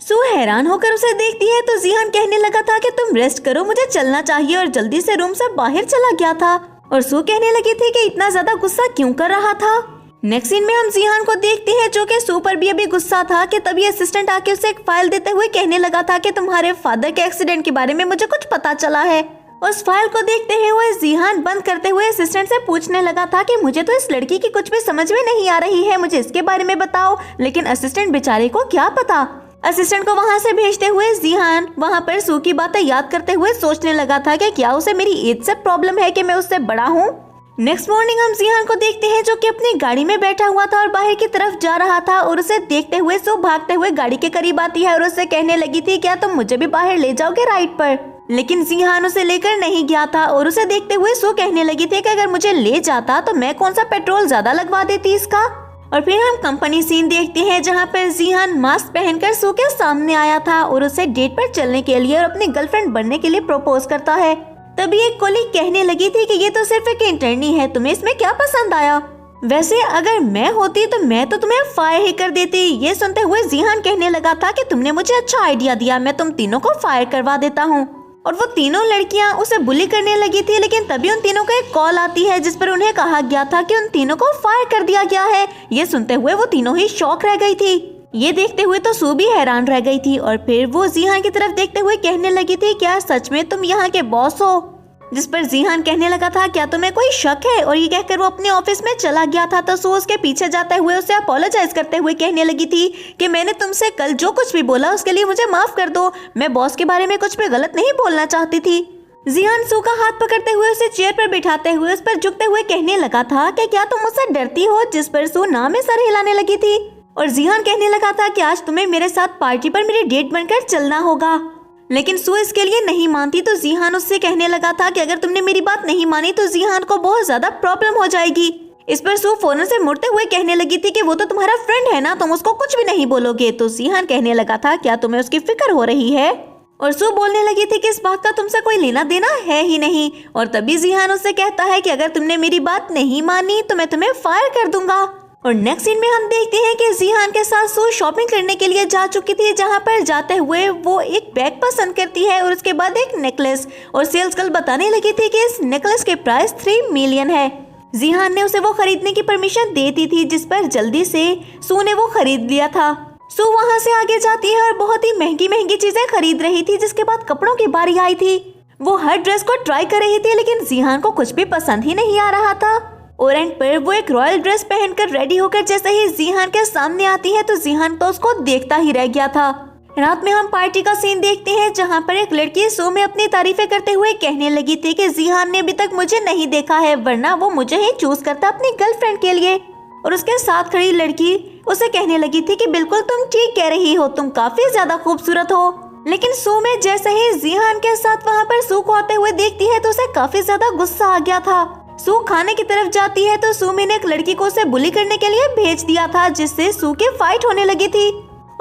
Speaker 1: सू हैरान होकर उसे देखती है तो जीहान कहने लगा था कि तुम रेस्ट करो, मुझे चलना चाहिए, और जल्दी से रूम से बाहर चला गया था। और सू कहने लगी थी कि इतना ज्यादा गुस्सा क्यों कर रहा था। नेक्स्ट सीन में हम जीहान को देखते हैं जो कि सू पर भी अभी गुस्सा था कि तभी असिस्टेंट आके उसे एक फाइल देते हुए कहने लगा था कि तुम्हारे फादर के एक्सीडेंट के बारे में मुझे कुछ पता चला है। उस फाइल को देखते हुए जीहान बंद करते हुए असिस्टेंट से पूछने लगा था कि मुझे तो इस लड़की की कुछ भी समझ में नहीं आ रही है, मुझे इसके बारे में बताओ। लेकिन असिस्टेंट बेचारे को क्या पता। असिस्टेंट को वहाँ से भेजते हुए जीहान वहाँ पर सू की बातें याद करते हुए सोचने लगा था कि क्या उसे मेरी एज से प्रॉब्लम है कि मैं उससे बड़ा हूँ। नेक्स्ट मॉर्निंग हम जीहान को देखते हैं जो कि अपनी गाड़ी में बैठा हुआ था और बाहर की तरफ जा रहा था। और उसे देखते हुए सू भागते हुए गाड़ी के करीब आती है और उससे कहने लगी थी क्या तुम मुझे भी बाहर ले जाओगे राइड पर? लेकिन जीहान उसे लेकर नहीं गया था। और उसे देखते हुए सू कहने लगी थी कि अगर मुझे ले जाता तो मैं कौन सा पेट्रोल ज्यादा लगवा देती इसका। और फिर हम कंपनी सीन देखते हैं जहाँ पर जीहान मास्क पहनकर सू के सामने आया था और उसे डेट पर चलने के लिए और अपनी गर्लफ्रेंड बनने के लिए प्रपोज करता है। तभी एक कोलीग कहने लगी थी कि ये तो सिर्फ एक इंटर्नी है, तुम्हें इसमें क्या पसंद आया? वैसे अगर मैं होती तो मैं तो तुम्हें फायर ही कर देती। ये सुनते हुए जीहान कहने लगा था कि तुमने मुझे अच्छा आइडिया दिया, मैं तुम तीनों को फायर करवा देता हूँ। और वो तीनों लड़कियां उसे बुली करने लगी थी, लेकिन तभी उन तीनों को एक कॉल आती है जिस पर उन्हें कहा गया था कि उन तीनों को फायर कर दिया गया है। ये सुनते हुए वो तीनों ही शॉक रह गई थी। ये देखते हुए तो सू भी हैरान रह गई थी। और फिर वो जीहान की तरफ देखते हुए कहने लगी थी क्या सच में तुम यहाँ के बॉस हो? जिस पर जीहान कहने लगा था क्या तुम्हें कोई शक है? और ये कहकर वो अपने ऑफिस में चला गया था। तो सू उसके पीछे जाते हुए उसे अपोलोजाइज करते हुए कहने लगी थी कि मैंने तुमसे कल जो कुछ भी बोला उसके लिए मुझे माफ कर दो, मैं बॉस के बारे में कुछ भी गलत नहीं बोलना चाहती थी। जीहान सू का हाथ पकड़ते हुए उसे चेयर पर बिठाते हुए उस पर झुकते हुए कहने लगा था कि क्या तुम मुझसे डरती हो? जिस पर सू ना में सर हिलाने लगी थी। और जीहान कहने लगा था कि आज तुम्हें मेरे साथ पार्टी पर मेरी डेट बनकर चलना होगा। लेकिन सू इसके लिए नहीं मानती। तो जीहान उससे कहने लगा था कि अगर तुमने मेरी बात नहीं मानी तो जीहान को बहुत ज्यादा प्रॉब्लम हो जाएगी। इस पर सू फौरन से मुड़ते हुए कहने लगी थी कि वो तो तुम्हारा फ्रेंड है ना, तुम उसको कुछ भी नहीं बोलोगे। तो जीहान कहने लगा था क्या तुम्हें उसकी फिक्र हो रही है? और सू बोलने लगी थी कि इस बात का तुमसे कोई लेना देना है ही नहीं। और तभी जीहान उससे कहता है कि अगर तुमने मेरी बात नहीं मानी तो मैं तुम्हें फायर कर दूंगा। और नेक्स्ट सीन में हम देखते हैं कि जीहान के साथ सू शॉपिंग करने के लिए जा चुकी थी, जहाँ पर जाते हुए वो एक बैग पसंद करती है और उसके बाद एक नेकलेस, और सेल्स गर्ल बताने लगी थी कि इस नेकलेस के प्राइस 3 मिलियन है। जीहान ने उसे वो खरीदने की परमिशन दे दी थी, जिस पर जल्दी से सू ने वो खरीद लिया था। सू वहाँ से आगे जाती है और बहुत ही महंगी महंगी चीजें खरीद रही थी। जिसके बाद कपड़ों की बारी आई थी। वो हर ड्रेस को ट्राई कर रही थी, लेकिन जीहान को कुछ भी पसंद ही नहीं आ रहा था। और एंड पर वो एक रॉयल ड्रेस पहनकर रेडी होकर जैसे ही जीहान के सामने आती है तो जीहान तो उसको देखता ही रह गया था। रात में हम पार्टी का सीन देखते हैं, जहाँ पर एक लड़की सू में अपनी तारीफें करते हुए कहने लगी थी कि जीहान ने अभी तक मुझे नहीं देखा है, वरना वो मुझे ही चूज करता अपनी गर्लफ्रेंड के लिए। और उसके साथ खड़ी लड़की उसे कहने लगी थी कि बिल्कुल तुम ठीक कह रही हो, तुम काफी ज्यादा खूबसूरत हो। लेकिन सू में जैसे ही जीहान के साथ वहाँ पर सू को आते हुए देखती है तो उसे काफी ज्यादा गुस्सा आ गया था। सू खाने की तरफ जाती है तो सूमी ने एक लड़की को उसे बुली करने के लिए भेज दिया था, जिससे सू की फाइट होने लगी थी।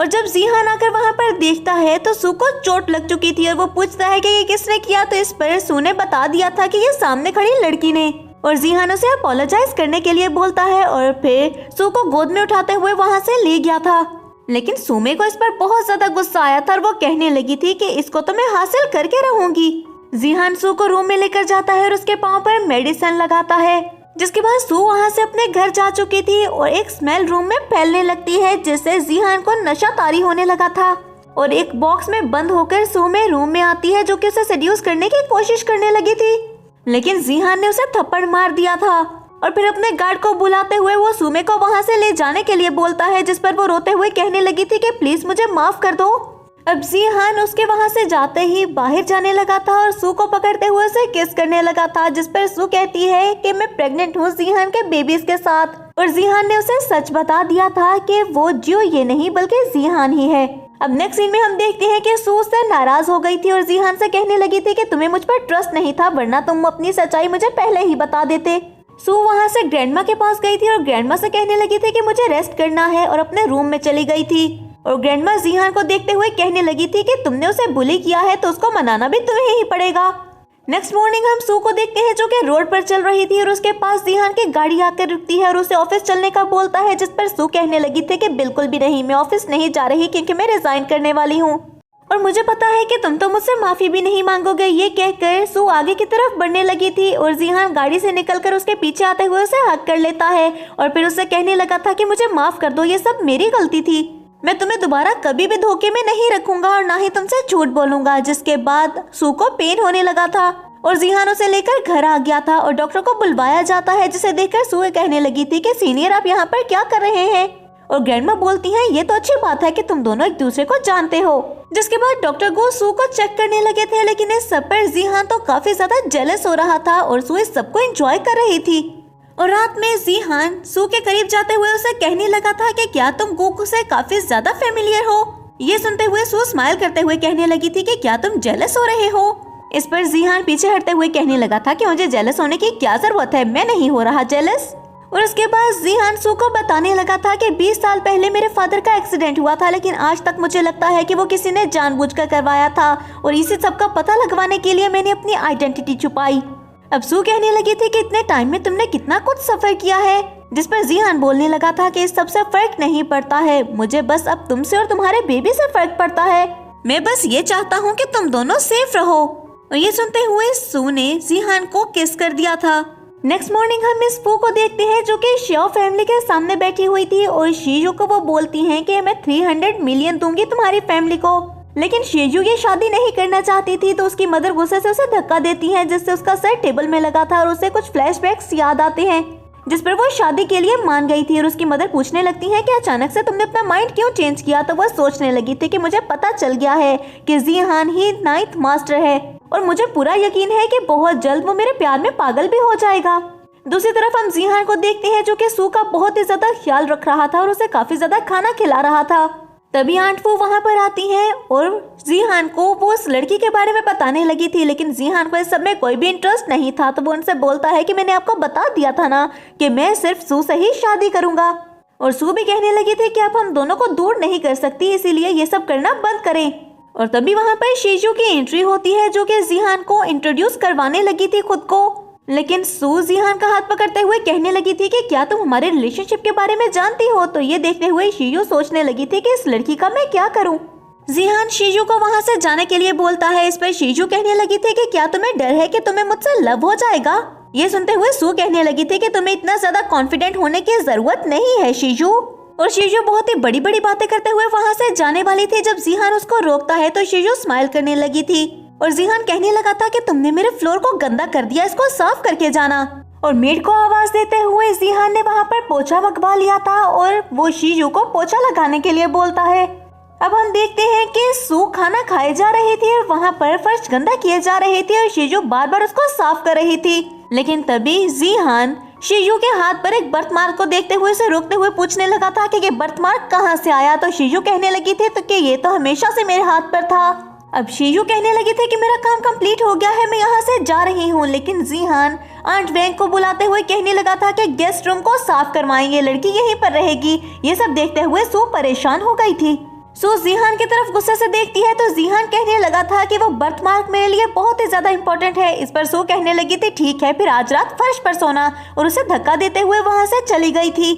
Speaker 1: और जब जीहान आकर वहाँ पर देखता है तो सू को चोट लग चुकी थी और वो पूछता है कि ये किसने किया, तो इस पर सू ने बता दिया था कि ये सामने खड़ी लड़की ने। और जीहान उसे अपोलोजाइज करने के लिए बोलता है और फिर सू को गोद में उठाते हुए वहाँ से ले गया था। लेकिन सूमे को इस पर बहुत ज्यादा गुस्सा आया था और वो कहने लगी थी कि इसको तो मैं हासिल करके रहूंगी। जीहान सू को रूम में लेकर जाता है और उसके पाँव पर मेडिसिन लगाता है। जिसके बाद सू वहाँ से अपने घर जा चुकी थी और एक स्मेल रूम में फैलने लगती है, जिससे जीहान को नशा तारी होने लगा था। और एक बॉक्स में बंद होकर सू में रूम में आती है, जो कि उसे सेड्यूस करने की कोशिश करने लगी थी। लेकिन जीहान ने उसे थप्पड़ मार दिया था और फिर अपने गार्ड को बुलाते हुए वो सूमे को वहाँ से ले जाने के लिए बोलता है, जिस पर वो रोते हुए कहने लगी थी कि प्लीज मुझे माफ कर दो। अब जीहान उसके वहाँ से जाते ही बाहर जाने लगा था और सू को पकड़ते हुए उसे किस करने लगा था, जिस पर सू कहती है कि मैं प्रेग्नेंट हूँ जीहान के बेबीज के साथ। और जीहान ने उसे सच बता दिया था कि वो जियो ये नहीं बल्कि जीहान ही है। अब नेक्स्ट सीन में हम देखते हैं कि सू उससे नाराज हो गई थी और जीहान से कहने लगी थी कि तुम्हें मुझ पर ट्रस्ट नहीं था, वरना तुम अपनी सच्चाई मुझे पहले ही बता देते। सू वहाँ से ग्रैंडमा के पास गई थी और ग्रैंडमा से कहने लगी थी कि मुझे रेस्ट करना है और अपने रूम में चली गई थी। और ग्रैंडमा जीहान को देखते हुए कहने लगी थी कि तुमने उसे बुली किया है तो उसको मनाना भी तुम्हें ही पड़ेगा। नेक्स्ट मॉर्निंग हम सू को देखते हैं, जो कि रोड पर चल रही थी और उसके पास जीहान की गाड़ी आकर रुकती है और उसे ऑफिस चलने का बोलता है, जिस पर सू कहने लगी थी कि बिल्कुल भी नहीं, मैं ऑफिस नहीं जा रही क्योंकि मैं रिजाइन करने वाली हूँ और मुझे पता है कि तुम तो मुझसे माफी भी नहीं मांगोगे। ये कहकर सू आगे की तरफ बढ़ने लगी थी और जीहान गाड़ी से निकलकर उसके पीछे आते हुए उसे हक कर लेता है और फिर उसे कहने लगा था कि मुझे माफ कर दो, ये सब मेरी गलती थी, मैं तुम्हें दोबारा कभी भी धोखे में नहीं रखूंगा और ना ही तुमसे झूठ बोलूंगा। जिसके बाद सू को पेन होने लगा था और जीहान उसे लेकर घर आ गया था और डॉक्टर को बुलवाया जाता है, जिसे देखकर सू कहने लगी थी कि सीनियर आप यहाँ पर क्या कर रहे हैं। और ग्रैंडमा बोलती हैं ये तो अच्छी बात है कि तुम दोनों एक दूसरे को जानते हो। जिसके बाद डॉक्टर गो सू को चेक करने लगे थे, लेकिन इस सब पर जीहान तो काफी ज्यादा जेलस हो रहा था और सू इस सबको एंजॉय कर रही थी। और रात में जीहान सू के करीब जाते हुए उसे कहने लगा था कि क्या तुम गोकू से काफी ज्यादा फेमिलियर हो। ये सुनते हुए सू स्माइल करते हुए कहने लगी थी कि क्या तुम जेलस हो रहे हो। इस पर जीहान पीछे हटते हुए कहने लगा था कि मुझे जेलस होने की क्या जरूरत है, मैं नहीं हो रहा जेलस। और उसके बाद जीहान सू को बताने लगा था कि 20 साल पहले मेरे फादर का एक्सीडेंट हुआ था, लेकिन आज तक मुझे लगता है कि वो किसी ने जानबूझकर करवाया था और इसी सब का पता लगवाने के लिए मैंने अपनी आइडेंटिटी छुपाई। अब सू कहने लगी थी कि इतने टाइम में तुमने कितना कुछ सफर किया है, जिस पर जीहान बोलने लगा था कि इस सब से फर्क नहीं पड़ता है, मुझे बस अब तुमसे और तुम्हारे बेबी से फर्क पड़ता है, मैं बस ये चाहता हूँ कि तुम दोनों सेफ रहो। और ये सुनते हुए सू ने जीहान को किस कर दिया था। नेक्स्ट मॉर्निंग हम मिस फू को देखते हैं, जो कि शियो फैमिली के सामने बैठी हुई थी और शीजू को वो बोलती हैं कि मैं 300 मिलियन दूंगी तुम्हारी फैमिली को। लेकिन शीजू ये शादी नहीं करना चाहती थी, तो उसकी मदर गुस्से से उसे धक्का देती है, जिससे उसका सर टेबल में लगा था और उसे कुछ फ्लैशबैक्स याद आते हैं, जिस पर वो शादी के लिए मान गई थी। और उसकी मदर पूछने लगती है कि अचानक से तुमने अपना माइंड क्यों चेंज किया। तो वह सोचने लगी थी कि मुझे पता चल गया है कि जीहान ही 9th मास्टर है और मुझे पूरा यकीन है कि बहुत जल्द वो मेरे प्यार में पागल भी हो जाएगा। दूसरी तरफ हम जीहान को देखते हैं, जो कि सू का बहुत ही ज्यादा ख्याल रख रहा था और उसे काफी ज्यादा खाना खिला रहा था। तभी आंट फू वहाँ पर आती हैं और जीहान को वो उस लड़की के बारे में बताने लगी थी, लेकिन जीहान को इस सब में कोई भी इंटरेस्ट नहीं था। तो वो उनसे बोलता है कि मैंने आपको बता दिया था ना कि मैं सिर्फ सू से ही शादी करूंगा। और सू भी कहने लगी थी कि आप हम दोनों को दूर नहीं कर सकती, इसीलिए ये सब करना बंद करें। और तभी वहाँ पर शीजू की एंट्री होती है, जो कि जीहान को इंट्रोड्यूस करवाने लगी थी खुद को। लेकिन सू जीहान का हाथ पकड़ते हुए कहने लगी थी कि क्या तुम हमारे रिलेशनशिप के बारे में जानती हो। तो ये देखते हुए शीजू सोचने लगी थी कि इस लड़की का मैं क्या करूं। जीहान शीजू को वहां से जाने के लिए बोलता है। इस पर शीजू कहने लगी थी कि क्या तुम्हें डर है कि तुम्हें मुझसे लव हो जाएगा। ये सुनते हुए सू कहने लगी थी कि तुम्हें इतना ज्यादा कॉन्फिडेंट होने की जरूरत नहीं है शीजू। और शीजू बहुत ही बड़ी बड़ी बातें करते हुए वहां से जाने वाली थी। जब जीहान उसको रोकता है तो शीजू स्माइल करने लगी थी और जीहान कहने लगा था कि तुमने मेरे फ्लोर को गंदा कर दिया, इसको साफ करके जाना। और मेड को आवाज देते हुए जीहान ने वहाँ पर पोछा मंगवा लिया था और वो शीजू को पोछा लगाने के लिए बोलता है। अब हम देखते हैं कि सू खाना खाए जा रही थी और वहाँ पर फर्श गंदा किए जा रहे थे और शीजू बार बार उसको साफ कर रही थी। लेकिन तभी जीहान शीजू के हाथ पर एक बर्थमार्क को देखते हुए उसे रोकते हुए पूछने लगा था कि ये बर्थमार्क कहाँ से आया। तो शीजू कहने लगी थी तो कि ये तो हमेशा से मेरे हाथ पर था। अब शीजू कहने लगी थी कि मेरा काम कंप्लीट हो गया है, मैं यहाँ से जा रही हूँ। लेकिन जीहान आंट वैंग को बुलाते हुए कहने लगा था कि गेस्ट रूम को साफ करवाएंगे, लड़की यहीं पर रहेगी। ये सब देखते हुए सू परेशान हो गई थी। सू जीहान की तरफ गुस्से से देखती है तो जीहान कहने लगा था कि वो बर्थमार्क मेरे लिए बहुत ही ज्यादा इम्पोर्टेंट है। इस पर सू कहने लगी थी ठीक है, फिर आज रात फर्श पर सोना, और उसे धक्का देते हुए वहाँ से चली गई थी।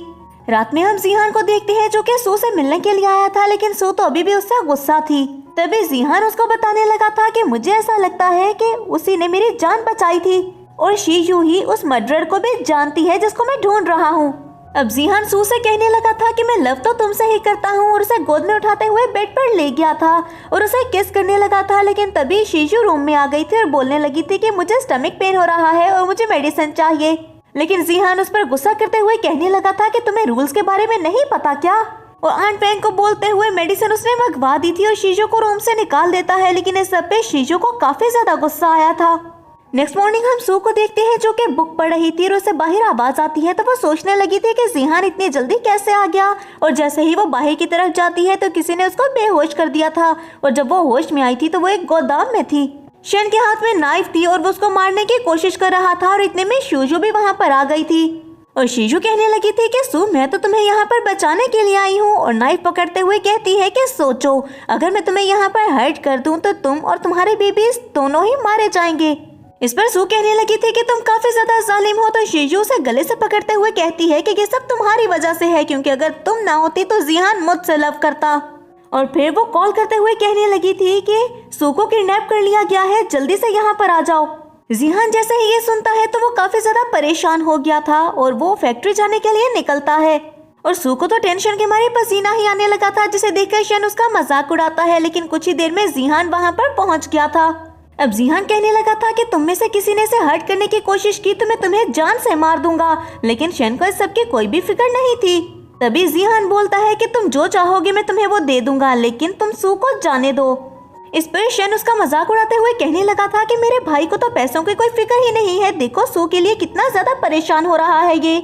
Speaker 1: रात में हम जीहान को देखते हैं जो कि सू से मिलने के लिए आया था, लेकिन सू तो अभी भी उससे गुस्सा थी। तभी जीहान उसको बताने लगा था कि मुझे ऐसा लगता है कि उसी ने मेरी जान बचाई थी और शीजू ही उस मर्डरर को भी जानती है जिसको मैं ढूंढ रहा हूँ। अब जीहान सू से कहने लगा था कि मैं लव तो तुमसे ही करता हूँ और उसे गोद में उठाते हुए बेड पर ले गया था और उसे किस करने लगा था। लेकिन तभी शीजू रूम में आ गई थी और बोलने लगी थी कि मुझे स्टमक पेन हो रहा है और मुझे मेडिसिन चाहिए। लेकिन जीहान उस पर गुस्सा करते हुए कहने लगा था कि तुम्हें रूल्स के बारे में नहीं पता क्या। और आंट वैंग को बोलते हुए मेडिसिन उसने मंगवा दी थी और शीजू को रूम से निकाल देता है। लेकिन इस सब पे शीजू को काफी ज्यादा गुस्सा आया था। नेक्स्ट मॉर्निंग हम सू को देखते हैं जो कि बुक पढ़ रही थी और उसे बाहर आवाज आती है। तो वो सोचने लगी थी कि जीहान इतनी जल्दी कैसे आ गया। और जैसे ही वो बाहर की तरफ जाती है तो किसी ने उसको बेहोश कर दिया था। और जब वो होश में आई थी तो वो एक गोदाम में थी। शेन के हाथ में नाइफ थी और वो उसको मारने की कोशिश कर रहा था और इतने में शीजू भी वहाँ पर आ गई थी। और शीजू कहने लगी थी कि सू मैं तो तुम्हें यहाँ पर बचाने के लिए आई हूँ। और नाइफ पकड़ते हुए कहती है कि सोचो अगर मैं तुम्हें यहाँ पर हर्ट कर दूँ तो तुम और तुम्हारे बेबीज दोनों ही मारे जाएंगे। इस पर सू कहने लगी थी कि तुम काफी ज्यादा जालिम हो। तो शीजू उसे गले से पकड़ते हुए कहती है कि ये सब तुम्हारी वजह से है, क्योंकि अगर तुम ना होती तो जीहान मुझसे लव करता। और फिर वो कॉल करते हुए कहने लगी थी कि सू को किडनैप कर लिया गया है, जल्दी से यहाँ पर आ जाओ। जीहान जैसे ही ये सुनता है तो वो काफी ज्यादा परेशान हो गया था और वो फैक्ट्री जाने के लिए निकलता है। और सू को तो टेंशन के मारे पसीना ही आने लगा था, जिसे देखकर शेन उसका मजाक उड़ाता है। लेकिन कुछ ही देर में जीहान वहाँ पर पहुँच गया था। अब जीहान कहने लगा था कि तुम में से किसी ने इसे हर्ट करने की कोशिश की तो मैं तुम्हें जान से मार दूंगा। लेकिन शेन को इस सब की कोई भी फिक्र नहीं थी। तभी जीहान बोलता है कि तुम जो चाहोगे मैं तुम्हें वो दे दूंगा, लेकिन तुम सू को जाने दो। इस पर शेन उसका मजाक उड़ाते हुए कहने लगा था कि मेरे भाई को तो पैसों की कोई फिक्र ही नहीं है, देखो सू के लिए कितना ज्यादा परेशान हो रहा है ये।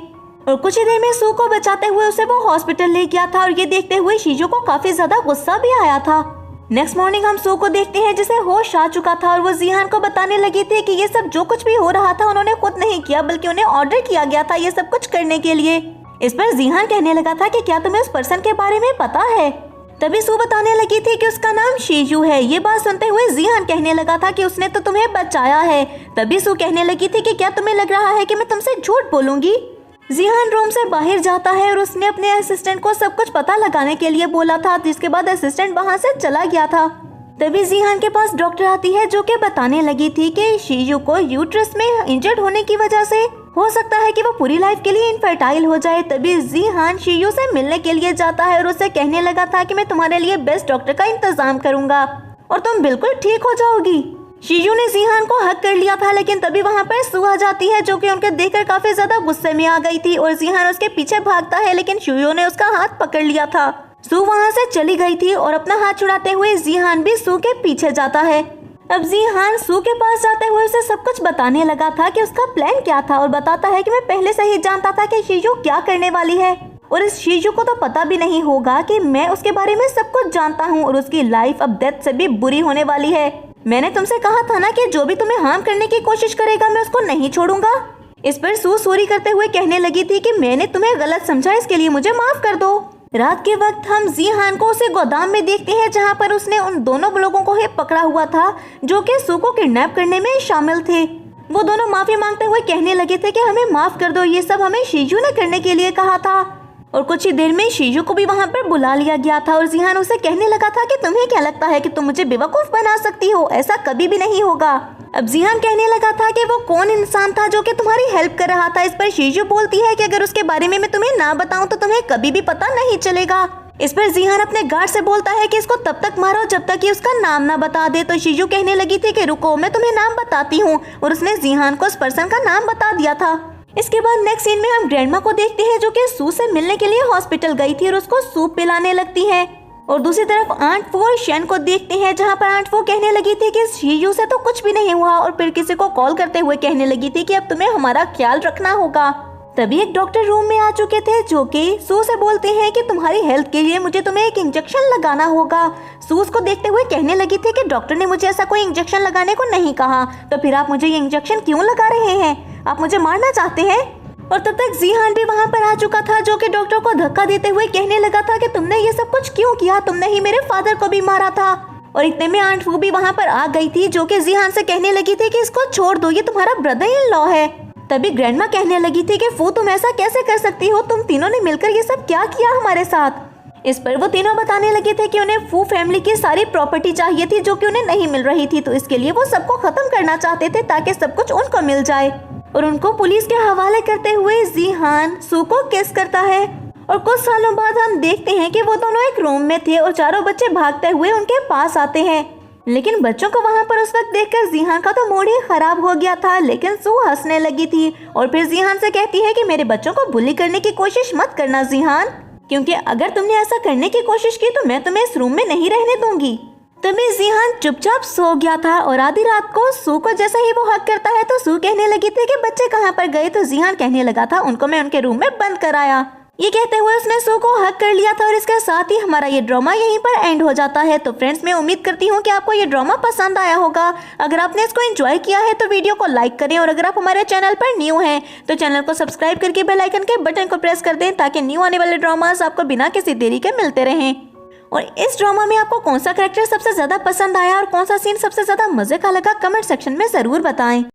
Speaker 1: और कुछ ही देर में सू को बचाते हुए उसे वो हॉस्पिटल ले गया था। और ये देखते हुए शीजू को काफी ज्यादा गुस्सा भी आया था। नेक्स्ट मॉर्निंग हम सू को देखते हैं जिसे होश आ चुका था और वो जीहान को बताने लगी थी कि ये सब जो कुछ भी हो रहा था उन्होंने खुद नहीं किया, बल्कि उन्हें ऑर्डर किया गया था ये सब कुछ करने के लिए। इस पर जीहान कहने लगा था कि क्या तुम्हें उस पर्सन के बारे में पता है। तभी सू बताने लगी थी कि उसका नाम शीजू है। ये बात सुनते हुए जीहान कहने लगा था कि उसने तो तुम्हें बचाया है। तभी सू कहने लगी थी कि क्या तुम्हें लग रहा है कि मैं तुमसे झूठ बोलूंगी। जीहान रूम से बाहर जाता है और उसने अपने असिस्टेंट को सब कुछ पता लगाने के लिए बोला था, जिसके बाद असिस्टेंट वहाँ से चला गया था। तभी जीहान के पास डॉक्टर आती है जो कि बताने लगी थी कि शीजू को यूट्रस में इंजर्ड होने की वजह से हो सकता है कि वो पूरी लाइफ के लिए इनफर्टाइल हो जाए। तभी जीहान शीजू से मिलने के लिए जाता है और उसे कहने लगा था कि मैं तुम्हारे लिए बेस्ट डॉक्टर का इंतजाम करूंगा और तुम बिल्कुल ठीक हो जाओगी। शीजू ने जीहान को हक कर लिया था, लेकिन तभी वहाँ पर सू आ जाती है जो कि उनके देखकर काफी ज्यादा गुस्से में आ गई थी। और जीहान उसके पीछे भागता है, लेकिन शीजू ने उसका हाथ पकड़ लिया था। सू वहाँ से चली गई थी और अपना हाथ छुड़ाते हुए जीहान भी सू के पीछे जाता है। अब जीहान सू के पास जाते हुए उसे सब कुछ बताने लगा था कि उसका प्लान क्या था और बताता है कि मैं पहले से ही जानता था कि शीजू क्या करने वाली है और इस शीजू को तो पता भी नहीं होगा कि मैं उसके बारे में सब कुछ जानता हूँ और उसकी लाइफ अब डेथ से भी बुरी होने वाली है। मैंने तुमसे कहा था ना कि जो भी तुम्हें हार्म करने की कोशिश करेगा मैं उसको नहीं छोड़ूंगा। इस पर सू सॉरी करते हुए कहने लगी थी कि मैंने तुम्हें गलत समझा, इसके लिए मुझे माफ कर दो। रात के वक्त हम जीहान को उसे गोदाम में देखते हैं जहां पर उसने उन दोनों लोगों को ही पकड़ा हुआ था जो कि सू को किडनैप करने में शामिल थे। वो दोनों माफी मांगते हुए कहने लगे थे कि हमें माफ कर दो, ये सब हमें शीजू ने करने के लिए कहा था। और कुछ ही देर में शीजू को भी वहाँ पर बुला लिया गया था और जिहान उसे कहने लगा था कि तुम्हें क्या लगता है कि तुम मुझे बेवकूफ बना सकती हो, ऐसा कभी भी नहीं होगा। अब जिहान कहने लगा था कि वो कौन इंसान था जो कि तुम्हारी हेल्प कर रहा था। इस पर शीजू बोलती है कि अगर उसके बारे में मैं तुम्हें ना बताऊं तो तुम्हें कभी भी पता नहीं चलेगा। इस पर जिहान अपने गार्ड से बोलता है कि इसको तब तक मारो जब तक कि उसका नाम ना बता दे। तो शीजू कहने लगी थी कि रुको, मैं तुम्हें नाम बताती हूँ, और उसने जिहान को उस पर्सन का नाम बता दिया था। इसके बाद नेक्स्ट सीन में हम ग्रैंडमा को देखते हैं जो कि सू से मिलने के लिए हॉस्पिटल गई थी और उसको सूप पिलाने लगती है। और दूसरी तरफ आंट फू और शेन को देखते हैं जहाँ पर आंट फू कहने लगी थी कि शीजू से तो कुछ भी नहीं हुआ, और फिर किसी को कॉल करते हुए कहने लगी थी कि अब तुम्हें हमारा ख्याल रखना होगा। तभी एक डॉक्टर रूम में आ चुके थे जो कि सू से बोलते हैं कि तुम्हारी हेल्थ के लिए मुझे तुम्हें एक इंजेक्शन लगाना होगा। सू उसको देखते हुए कहने लगी थी कि डॉक्टर ने मुझे ऐसा कोई इंजेक्शन लगाने को नहीं कहा, तो फिर आप मुझे ये इंजेक्शन क्यों लगा रहे हैं? आप मुझे मारना चाहते हैं? और तब तक जिहान भी वहाँ पर आ चुका था जो कि डॉक्टर को धक्का देते हुए कहने लगा था कि तुमने ये सब कुछ क्यों किया, तुमने ही मेरे फादर को भी मारा था। और इतने में आंट फू भी वहाँ पर आ गई थी जो कि जिहान से कहने लगी थी कि इसको छोड़ दो, ये तुम्हारा ब्रदर इन लॉ है। तभी ग्रैंडमा कहने लगी थी कि फू तुम ऐसा कैसे कर सकती हो, तुम तीनों ने मिलकर ये सब क्या किया हमारे साथ। इस पर वो तीनों बताने लगे थे कि उन्हें फू फैमिली की सारी प्रॉपर्टी चाहिए थी जो कि उन्हें नहीं मिल रही थी, तो इसके लिए वो सबको खत्म करना चाहते थे ताकि सब कुछ उनको मिल जाए। और उनको पुलिस के हवाले करते हुए जिहान सू को किस करता है। और कुछ सालों बाद हम देखते हैं कि वो दोनों एक रूम में थे और चारों बच्चे भागते हुए उनके पास आते हैं। लेकिन बच्चों को वहाँ पर उस वक्त देखकर जिहान का तो मूड ही खराब हो गया था, लेकिन सू हंसने लगी थी और फिर जिहान से कहती है कि मेरे बच्चों को बुली करने की कोशिश मत करना जिहान, क्योंकि अगर तुमने ऐसा करने की कोशिश की तो मैं तुम्हें इस रूम में नहीं रहने दूंगी। तभी जिहान चुपचाप सो गया था और आधी रात को सू को जैसा ही वो हक करता है तो सू कहने लगी थी कि बच्चे कहाँ पर गए, तो जिहान कहने लगा था उनको मैं उनके रूम में बंद कराया। ये कहते हुए उसने सू को हक कर लिया था और इसके साथ ही हमारा ये ड्रामा यहीं पर एंड हो जाता है। तो फ्रेंड्स, मैं उम्मीद करती हूँ कि आपको ये ड्रामा पसंद आया होगा। अगर आपने इसको एंजॉय किया है तो वीडियो को लाइक करें, और अगर आप हमारे चैनल पर न्यू हैं तो चैनल को सब्सक्राइब करके बेल आइकन के बटन को प्रेस कर दें ताकि न्यू आने वाले ड्रामास आपको बिना किसी देरी के मिलते रहें। और इस ड्रामा में आपको कौन सा कैरेक्टर सबसे ज्यादा पसंद आया और कौन सा सीन सबसे ज्यादा मजे का लगा, कमेंट सेक्शन में जरूर बताएं।